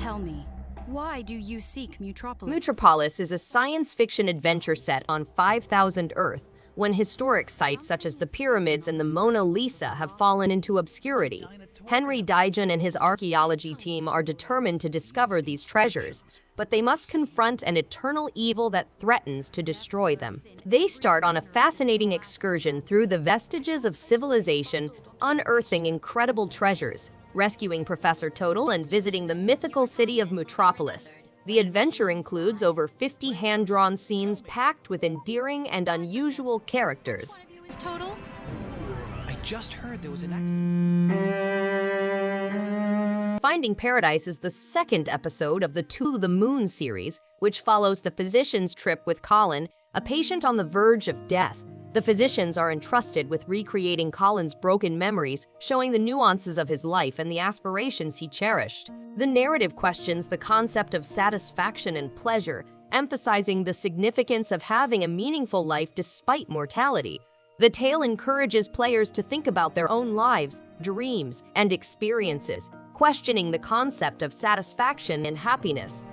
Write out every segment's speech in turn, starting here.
Tell me, why do you seek Mutropolis? Mutropolis is a science fiction adventure set on 5000 Earth, when historic sites such as the pyramids and the Mona Lisa have fallen into obscurity. Henry Dijon and his archaeology team are determined to discover these treasures, but they must confront an eternal evil that threatens to destroy them. They start on a fascinating excursion through the vestiges of civilization, unearthing incredible treasures, rescuing Professor Total, and visiting the mythical city of Mutropolis. The adventure includes over 50 hand-drawn scenes packed with endearing and unusual characters. Total? I just heard there was an accident. Finding Paradise is the second episode of the To the Moon series, which follows the physician's trip with Colin, a patient on the verge of death. The physicians are entrusted with recreating Colin's broken memories, showing the nuances of his life and the aspirations he cherished. The narrative questions the concept of satisfaction and pleasure, emphasizing the significance of having a meaningful life despite mortality. The tale encourages players to think about their own lives, dreams, and experiences, questioning the concept of satisfaction and happiness.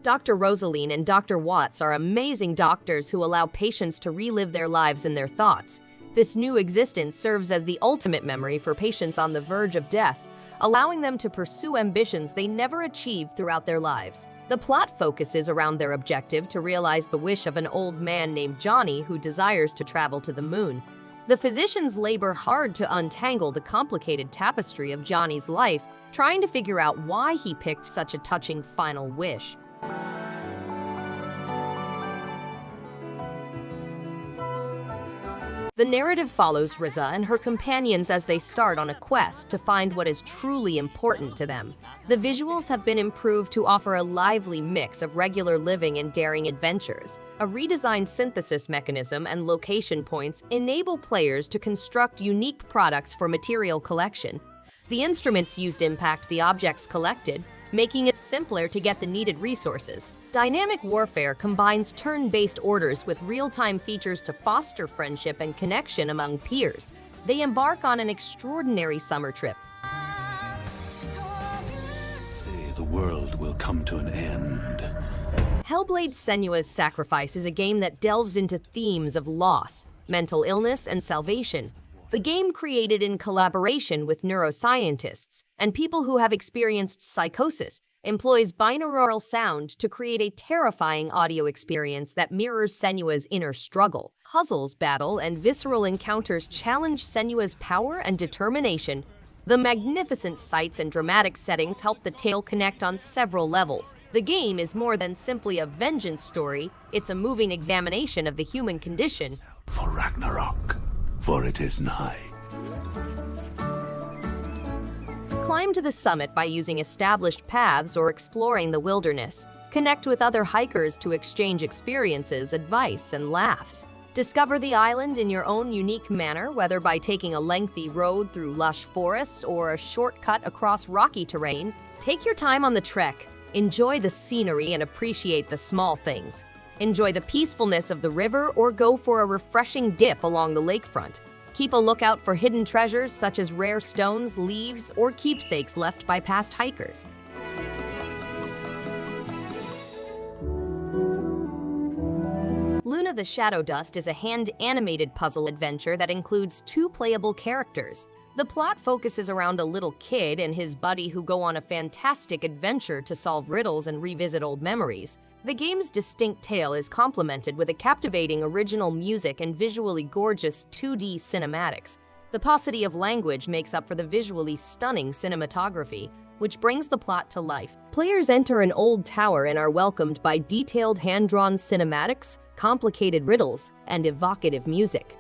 Dr. Rosaline and Dr. Watts are amazing doctors who allow patients to relive their lives in their thoughts. This new existence serves as the ultimate memory for patients on the verge of death, allowing them to pursue ambitions they never achieved throughout their lives. The plot focuses around their objective to realize the wish of an old man named Johnny who desires to travel to the moon. The physicians labor hard to untangle the complicated tapestry of Johnny's life, trying to figure out why he picked such a touching final wish. The narrative follows Ryza and her companions as they start on a quest to find what is truly important to them. The visuals have been improved to offer a lively mix of regular living and daring adventures. A redesigned synthesis mechanism and location points enable players to construct unique products for material collection. The instruments used impact the objects collected, making it simpler to get the needed resources. Dynamic warfare combines turn-based orders with real-time features to foster friendship and connection among peers. They embark on an extraordinary summer trip. The world will come to an end. Hellblade: Senua's Sacrifice is a game that delves into themes of loss, mental illness, and salvation. The game, created in collaboration with neuroscientists and people who have experienced psychosis, employs binaural sound to create a terrifying audio experience that mirrors Senua's inner struggle. Puzzles, battle, and visceral encounters challenge Senua's power and determination. The magnificent sights and dramatic settings help the tale connect on several levels. The game is more than simply a vengeance story, it's a moving examination of the human condition. For Ragnarok. For it is nigh. Climb to the summit by using established paths or exploring the wilderness. Connect with other hikers to exchange experiences, advice, and laughs. Discover the island in your own unique manner, whether by taking a lengthy road through lush forests or a shortcut across rocky terrain. Take your time on the trek, enjoy the scenery, and appreciate the small things. Enjoy the peacefulness of the river or go for a refreshing dip along the lakefront. Keep a lookout for hidden treasures such as rare stones, leaves, or keepsakes left by past hikers. Luna the Shadow Dust is a hand-animated puzzle adventure that includes 2 playable characters. The plot focuses around a little kid and his buddy who go on a fantastic adventure to solve riddles and revisit old memories. The game's distinct tale is complemented with a captivating original music and visually gorgeous 2D cinematics. The paucity of language makes up for the visually stunning cinematography, which brings the plot to life. Players enter an old tower and are welcomed by detailed hand-drawn cinematics, complicated riddles, and evocative music.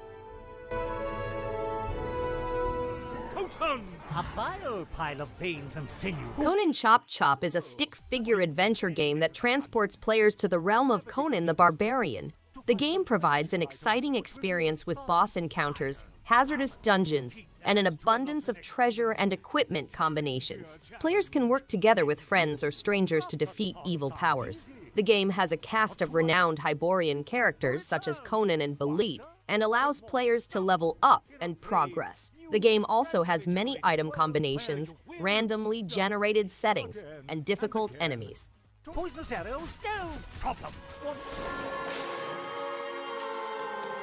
A vile pile of veins and sinew. Conan Chop Chop is a stick-figure adventure game that transports players to the realm of Conan the Barbarian. The game provides an exciting experience with boss encounters, hazardous dungeons, and an abundance of treasure and equipment combinations. Players can work together with friends or strangers to defeat evil powers. The game has a cast of renowned Hyborian characters such as Conan and Belit, and allows players to level up and progress. The game also has many item combinations, randomly generated settings, and difficult enemies. Poisonous arrows? No problem.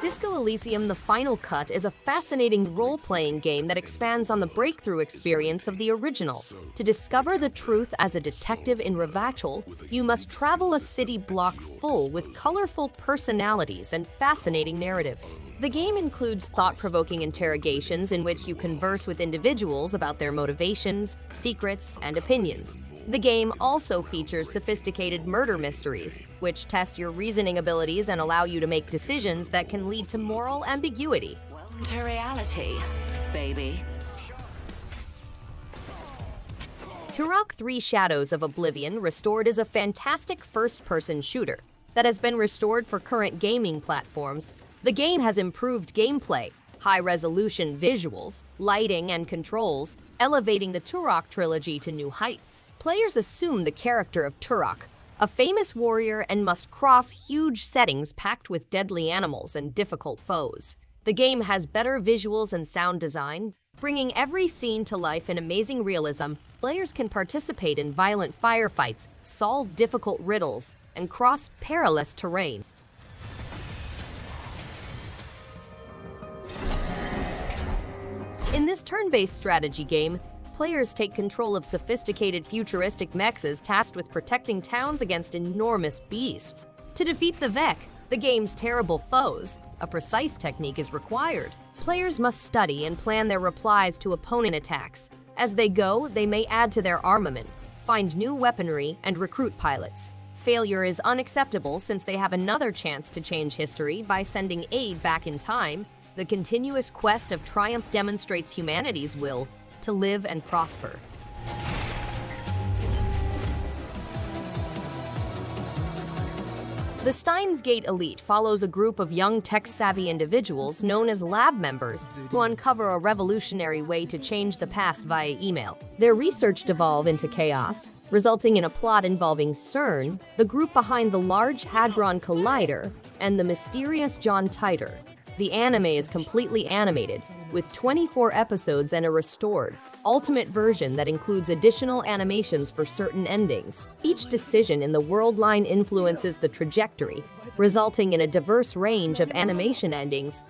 Disco Elysium: The Final Cut is a fascinating role-playing game that expands on the breakthrough experience of the original. To discover the truth as a detective in Revachol, you must travel a city block full with colorful personalities and fascinating narratives. The game includes thought-provoking interrogations in which you converse with individuals about their motivations, secrets, and opinions. The game also features sophisticated murder mysteries, which test your reasoning abilities and allow you to make decisions that can lead to moral ambiguity. Welcome to reality, baby. Turok 3: Shadows of Oblivion Restored is a fantastic first-person shooter that has been restored for current gaming platforms. The game has improved gameplay, high-resolution visuals, lighting, and controls, elevating the Turok trilogy to new heights. Players assume the character of Turok, a famous warrior, and must cross huge settings packed with deadly animals and difficult foes. The game has better visuals and sound design, bringing every scene to life in amazing realism. Players can participate in violent firefights, solve difficult riddles, and cross perilous terrain. In this turn-based strategy game, players take control of sophisticated futuristic mechs tasked with protecting towns against enormous beasts. To defeat the Vek, the game's terrible foes, a precise technique is required. Players must study and plan their replies to opponent attacks. As they go, they may add to their armament, find new weaponry, and recruit pilots. Failure is unacceptable since they have another chance to change history by sending aid back in time. The continuous quest of triumph demonstrates humanity's will to live and prosper. The STEINS Gate Elite follows a group of young tech-savvy individuals known as lab members who uncover a revolutionary way to change the past via email. Their research devolves into chaos, resulting in a plot involving CERN, the group behind the Large Hadron Collider, and the mysterious John Titor. The anime is completely animated, with 24 episodes and a restored, ultimate version that includes additional animations for certain endings. Each decision in the world line influences the trajectory, resulting in a diverse range of animation endings.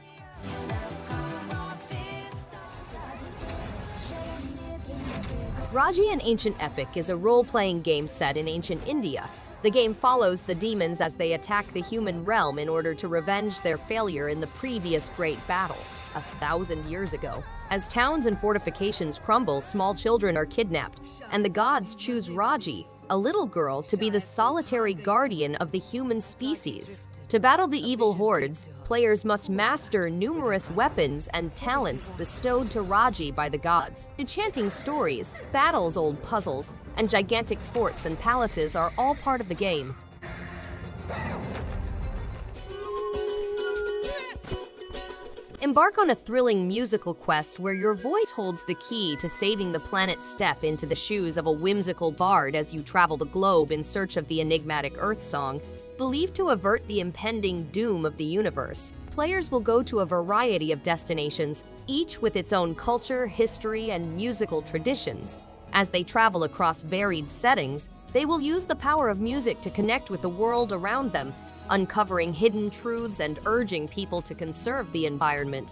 Raji: An Ancient Epic is a role-playing game set in ancient India. The game follows the demons as they attack the human realm in order to revenge their failure in the previous great battle, 1,000 years ago. As towns and fortifications crumble, small children are kidnapped, and the gods choose Raji, a little girl, to be the solitary guardian of the human species. To battle the evil hordes, players must master numerous weapons and talents bestowed to Raji by the gods. Enchanting stories, battles, old puzzles, and gigantic forts and palaces are all part of the game. Embark on a thrilling musical quest where your voice holds the key to saving the planet. Step into the shoes of a whimsical bard as you travel the globe in search of the enigmatic Earth song, believed to avert the impending doom of the universe. Players will go to a variety of destinations, each with its own culture, history, and musical traditions. As they travel across varied settings, they will use the power of music to connect with the world around them, uncovering hidden truths and urging people to conserve the environment.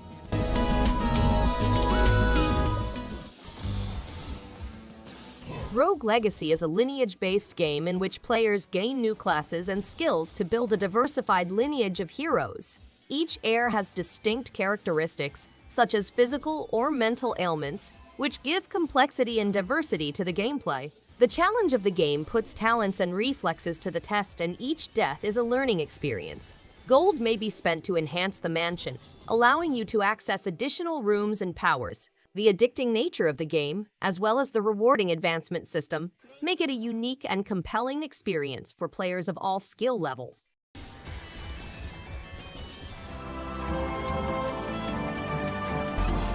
Rogue Legacy is a lineage-based game in which players gain new classes and skills to build a diversified lineage of heroes. Each heir has distinct characteristics, such as physical or mental ailments, which give complexity and diversity to the gameplay. The challenge of the game puts talents and reflexes to the test, and each death is a learning experience. Gold may be spent to enhance the mansion, allowing you to access additional rooms and powers. The addicting nature of the game, as well as the rewarding advancement system, make it a unique and compelling experience for players of all skill levels.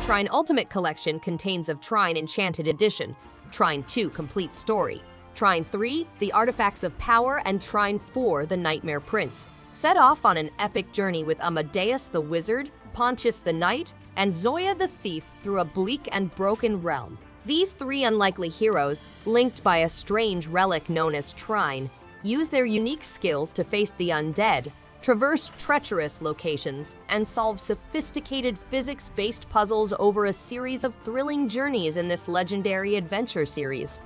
Trine Ultimate Collection contains of Trine Enchanted Edition, Trine 2 Complete Story, Trine 3 The Artifacts of Power, and Trine 4 The Nightmare Prince. Set off on an epic journey with Amadeus the Wizard, Pontius the Knight, and Zoya the Thief through a bleak and broken realm. These three unlikely heroes, linked by a strange relic known as Trine, use their unique skills to face the undead, traverse treacherous locations, and solve sophisticated physics-based puzzles over a series of thrilling journeys in this legendary adventure series.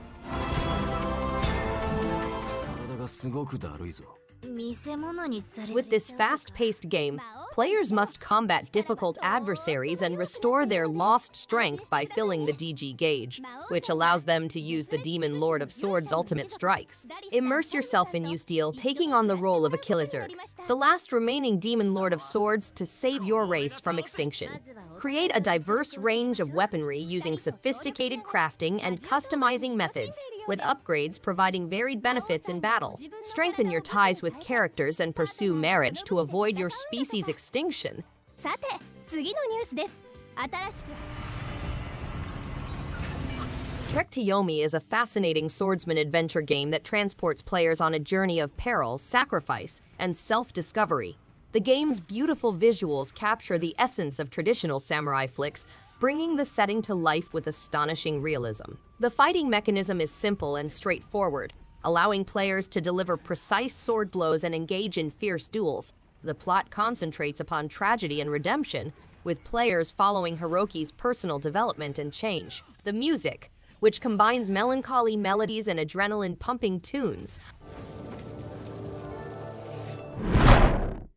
With this fast-paced game, players must combat difficult adversaries and restore their lost strength by filling the DG gauge, which allows them to use the Demon Lord of Swords' ultimate strikes. Immerse yourself in Ustiel, taking on the role of Achilles, the last remaining Demon Lord of Swords to save your race from extinction. Create a diverse range of weaponry using sophisticated crafting and customizing methods, with upgrades providing varied benefits in battle. Strengthen your ties with characters and pursue marriage to avoid your species' extinction. Trek to Yomi is a fascinating swordsman adventure game that transports players on a journey of peril, sacrifice, and self-discovery. The game's beautiful visuals capture the essence of traditional samurai flicks, bringing the setting to life with astonishing realism. The fighting mechanism is simple and straightforward, allowing players to deliver precise sword blows and engage in fierce duels. The plot concentrates upon tragedy and redemption, with players following Hiroki's personal development and change. The music, which combines melancholy melodies and adrenaline-pumping tunes.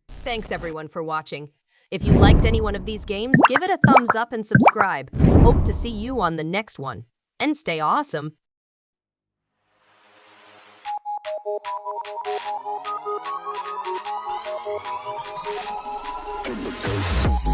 Thanks everyone for watching. If you liked any one of these games, give it a thumbs up and subscribe. Hope to see you on the next one. And stay awesome! In the face.